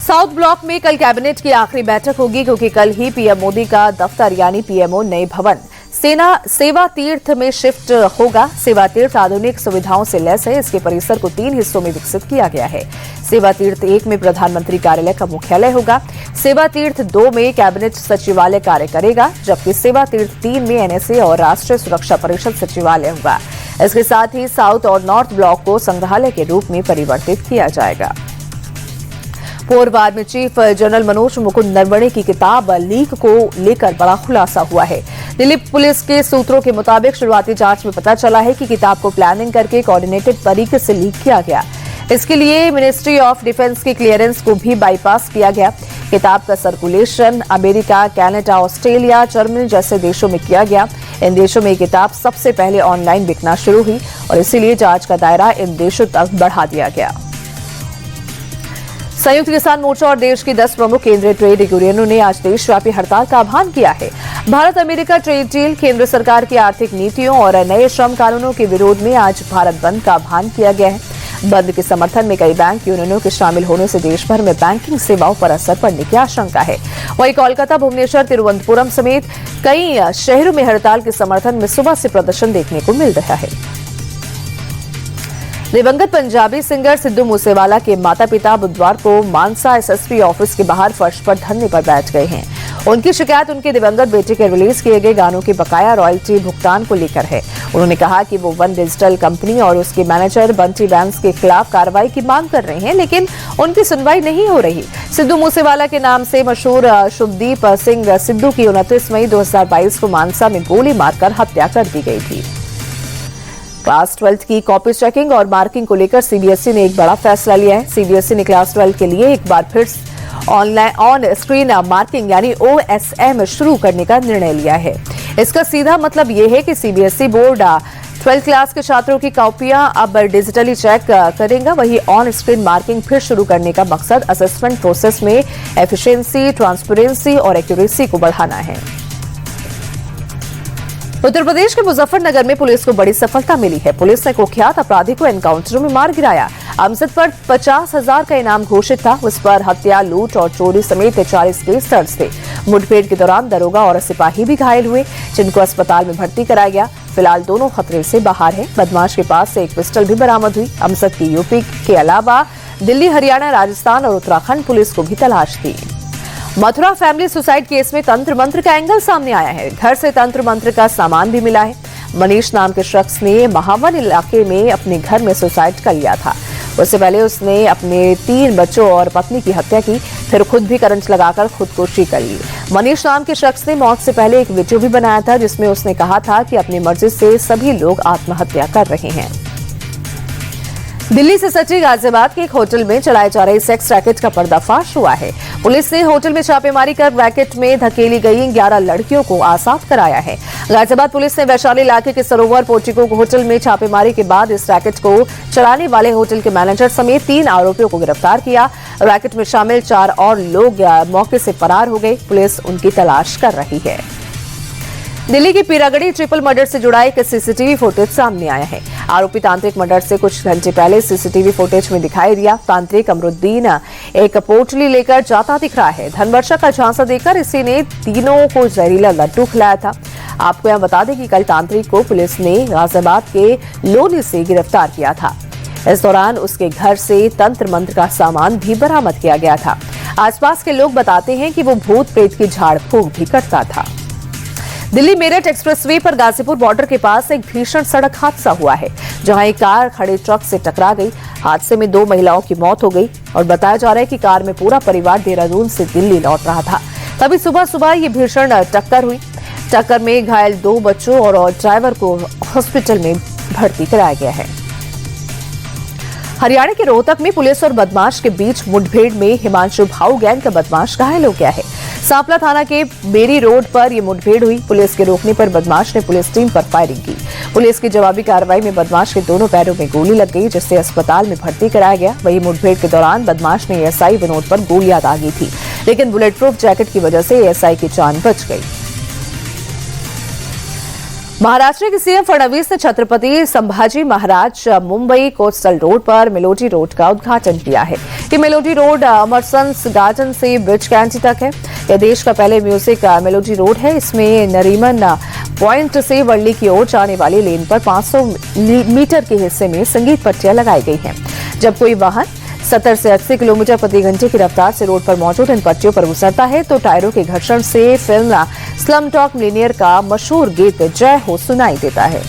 South block में कल cabinet की आखिरी बैठक होगी क्योंकि कल ही पीएम मोदी का दफ्तर यानी पीएमओ नए भवन सेवा तीर्थ में शिफ्ट होगा। सेवा तीर्थ आधुनिक सुविधाओं से लैस है। इसके परिसर को 3 हिस्सों में विकसित किया गया है। सेवा तीर्थ 1 में प्रधानमंत्री कार्यालय का मुख्यालय होगा। सेवा तीर्थ 2 में कैबिनेट सचिवालय कार्य करेगा, जबकि सेवा तीर्थ 3 में एनएसए और राष्ट्रीय सुरक्षा परिषद सचिवालय होगा। इसके साथ ही साउथ और नॉर्थ ब्लॉक को संग्रहालय के रूप में परिवर्तित किया जाएगा। पोरवार में चीफ जनरल मनोज मुकुंद नरवणे की किताब लीक को लेकर बड़ा खुलासा हुआ है। दिल्ली पुलिस के सूत्रों के मुताबिक शुरुआती जांच में पता चला है कि किताब को प्लानिंग करके कोऑर्डिनेटेड तरीके से लीक किया गया। इसके लिए मिनिस्ट्री ऑफ डिफेंस की क्लियरेंस को भी बाईपास किया गया। किताब का circulation America, Canada, Australia, Germany जैसे देशों में किया गया। इन देशों में किताब सबसे पहले ऑनलाइन बिकना शुरू हुई और इसीलिए जांच का दायरा इन देशों तक बढ़ा दिया गया। संयुक्त किसान मोर्चा और देश की 10 प्रमुख केंद्रीय ट्रेड यूनियनों ने आज देशव्यापी हड़ताल का आह्वान किया है। भारत अमेरिका ट्रेड डील, केंद्र सरकार की आर्थिक नीतियों और नए श्रम कानूनों के विरोध में आज भारत बंद का आह्वान किया गया है। बंद के समर्थन में कई बैंक यूनियनों के शामिल होने से देश भर में बैंकिंग सेवाओं पर असर पड़ने की आशंका है। वहीं कोलकाता, भुवनेश्वर, तिरुवनंतपुरम समेत कई शहरों में हड़ताल के समर्थन में सुबह से प्रदर्शन देखने को मिल रहा है। दिवंगत पंजाबी सिंगर सिद्धू मूसेवाला के माता पिता बुधवार को मानसा एसएसपी ऑफिस के बाहर फर्श पर धरने पर बैठ गए हैं। उनकी शिकायत उनके दिवंगत बेटे के रिलीज किए गए गानों के बकाया रॉयल्टी भुगतान को लेकर है। उन्होंने कहा कि वो वन डिजिटल कंपनी और उसके मैनेजर बंटी बैंस के खिलाफ कार्रवाई की मांग कर रहे हैं, लेकिन उनकी सुनवाई नहीं हो रही। सिद्धू मूसेवाला के नाम से मशहूर शुभदीप सिंह सिद्धू की 29 मई 2022 को मानसा में गोली मारकर हत्या कर दी गई थी। क्लास 12 की कॉपी चेकिंग और मार्किंग को लेकर सीबीएसई ने एक बड़ा फैसला लिया है। सीबीएसई ने क्लास 12 के लिए एक बार फिर ऑन स्क्रीन मार्किंग यानी ओएसएम शुरू करने का निर्णय लिया है। इसका सीधा मतलब यह है कि सीबीएसई बोर्ड 12th क्लास के छात्रों की कॉपियां अब डिजिटली चेक करेगा। वहीं ऑन स्क्रीन मार्किंग फिर शुरू करने का मकसद असेसमेंट प्रोसेस में एफिशिएंसी, ट्रांसपेरेंसी और एक्यूरेसी को बढ़ाना है। उत्तर प्रदेश के मुजफ्फरनगर में पुलिस को बड़ी सफलता मिली है। पुलिस ने कुख्यात अपराधी को एनकाउंटर में मार गिराया। अमजद पर 50,000 का इनाम घोषित था। उस पर हत्या, लूट और चोरी समेत 40 केस दर्ज थे। मुठभेड़ के दौरान दरोगा और सिपाही भी घायल हुए, जिनको अस्पताल में भर्ती कराया गया। फिलहाल दोनों खतरे से बाहर हैं। बदमाश के पास से एक पिस्टल भी बरामद हुई। अमजद की यूपी के अलावा दिल्ली, हरियाणा, राजस्थान और उत्तराखंड पुलिस को भी तलाश थी। मथुरा फैमिली सुसाइड केस में तंत्र मंत्र का एंगल सामने आया है। घर से तंत्र मंत्र का सामान भी मिला है। मनीष नाम के शख्स ने महावन इलाके में अपने घर में सुसाइड कर लिया था। उससे पहले उसने अपने 3 बच्चों और पत्नी की हत्या की, फिर खुद भी करंट लगाकर खुदकुशी कर ली। मनीष नाम के शख्स ने मौत से पहले एक वीडियो भी बनाया था, जिसमें उसने कहा था कि अपनी मर्जी से सभी लोग आत्महत्या कर रहे हैं। दिल्ली से सटी गाजियाबाद के एक होटल में चलाए जा रहे सेक्स रैकेट का पर्दाफाश हुआ है। पुलिस ने होटल में छापेमारी कर रैकेट में धकेली गई 11 लड़कियों को आजाद कराया है। गाजियाबाद पुलिस ने वैशाली इलाके के सरोवर पोर्टिको होटल में छापेमारी के बाद इस रैकेट को चलाने वाले होटल के मैनेजर समेत 3 आरोपियों को गिरफ्तार किया। रैकेट में शामिल 4 और लोग मौके से फरार हो गए। पुलिस उनकी तलाश कर रही है। दिल्ली की पीरागढ़ी ट्रिपल मर्डर से जुड़ा एक सीसीटीवी फुटेज सामने आया है। आरोपी तांत्रिक मर्डर से कुछ घंटे पहले सीसीटीवी फुटेज में दिखाई दिया। तांत्रिक अमरुद्दीन एक पोटली लेकर जाता दिख रहा है। धनवर्षा का झांसा देकर इसी ने तीनों को जहरीला लड्डू खिलाया था। आपको यहां बता दें कि कल तांत्रिक को पुलिस ने गाजियाबाद के लोनी से गिरफ्तार किया था। इस दौरान उसके घर से तंत्र मंत्र का सामान भी बरामद किया गया था। आसपास के लोग बताते हैं कि वो भूत प्रेत की झाड़ फूंक भी करता था। दिल्ली मेरठ एक्सप्रेसवे पर गाजीपुर बॉर्डर के पास एक भीषण सड़क हादसा हुआ है, जहां एक कार खड़े ट्रक से टकरा गई। हादसे में 2 महिलाओं की मौत हो गई और बताया जा रहा है कि कार में पूरा परिवार देहरादून से दिल्ली लौट रहा था। तभी सुबह ये भीषण टक्कर हुई। टक्कर में घायल 2 बच्चों और ड्राइवर को हॉस्पिटल में भर्ती कराया गया है। हरियाणा के रोहतक में पुलिस और बदमाश के बीच मुठभेड़ में हिमांशु भाऊ गैंग का बदमाश घायल हो गया है। सांपला थाना के बेरी रोड पर यह मुठभेड़ हुई। पुलिस के रोकने पर बदमाश ने पुलिस टीम पर फायरिंग की। पुलिस की जवाबी कार्रवाई में बदमाश के दोनों पैरों में गोली लग गई, जिससे अस्पताल में भर्ती कराया गया। वहीं मुठभेड़ के दौरान बदमाश ने एएसआई विनोद पर गोलियां दागी थी, लेकिन बुलेट प्रूफ जैकेट की वजह से एएसआई की जान बच गई। महाराष्ट्र के सीएम फडणवीस ने छत्रपति संभाजी महाराज मुंबई कोस्टल रोड पर मेलोडी रोड का उद्घाटन किया है। ये मेलोडी रोड अमरसंस गार्डन से ब्रिज कैंटी तक है। यह देश का पहले म्यूजिक मेलोडी रोड है। इसमें नरीमन पॉइंट से वर्ली की ओर जाने वाली लेन पर 500 मीटर के हिस्से में संगीत पट्टियां लगाई गई हैं। जब कोई वाहन 70 से 80 किलोमीटर प्रति घंटे की रफ्तार से रोड पर मौजूद इन पट्टियों पर गुजरता है तो टायरों के घर्षण से फिल्म स्लमडॉग मिलियनेयर का मशहूर गीत जय हो सुनाई देता है।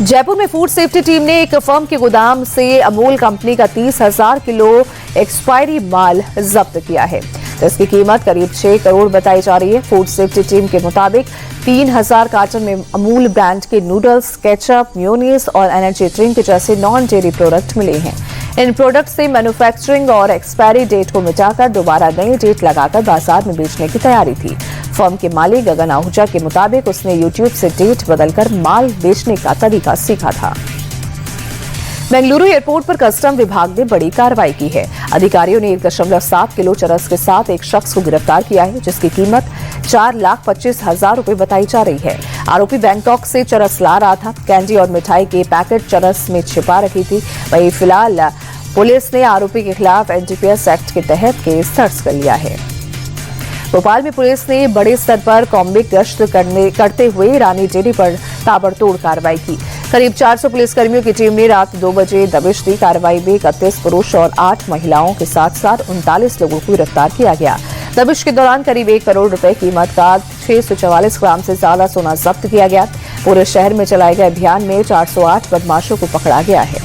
जयपुर में फूड सेफ्टी टीम ने एक फर्म के गोदाम से अमूल कंपनी का 30,000 किलो एक्सपायरी माल जब्त किया है, जिसकी कीमत करीब 6 करोड़ बताई जा रही है। फूड सेफ्टी टीम के मुताबिक 3,000 कार्टन में अमूल ब्रांड के नूडल्स, केचप, मेयोनीज और एनर्जी ड्रिंक जैसे नॉन डेयरी प्रोडक्ट मिले हैं। इन प्रोडक्ट से मैन्युफैक्चरिंग और एक्सपायरी डेट को मिटाकर दोबारा नई डेट लगाकर बाजार में बेचने की तैयारी थी। फर्म के मालिक गगन आहूजा के मुताबिक उसने यूट्यूब से डेट बदलकर माल बेचने का तरीका सीखा था। बेंगलुरु एयरपोर्ट पर कस्टम विभाग ने बड़ी कार्रवाई की है। अधिकारियों ने 1.7 किलो चरस के साथ एक शख्स को गिरफ्तार किया है, जिसकी कीमत 4,25,000 रुपए बताई जा रही है। आरोपी बैंकॉक से चरस ला रहा था। कैंडी और मिठाई के पैकेट चरस में छिपा रखी थी। वहीं फिलहाल पुलिस ने आरोपी के खिलाफ एनडीपीएस एक्ट के तहत केस दर्ज कर लिया है। भोपाल में पुलिस ने बड़े स्तर पर कॉम्बिंग गश्त करते हुए रानी डेयरी पर ताबड़तोड़ कार्रवाई की। करीब 400 पुलिसकर्मियों की टीम ने रात 2 बजे दबिश दी। कार्रवाई में 31 पुरुष और 8 महिलाओं के साथ 39 लोगों को गिरफ्तार किया गया। दबिश के दौरान करीब 1 करोड़ रुपए कीमत का 644 ग्राम से ज्यादा सोना जब्त किया गया। पूरे शहर में चलाए गए अभियान में 408 बदमाशों को पकड़ा गया है।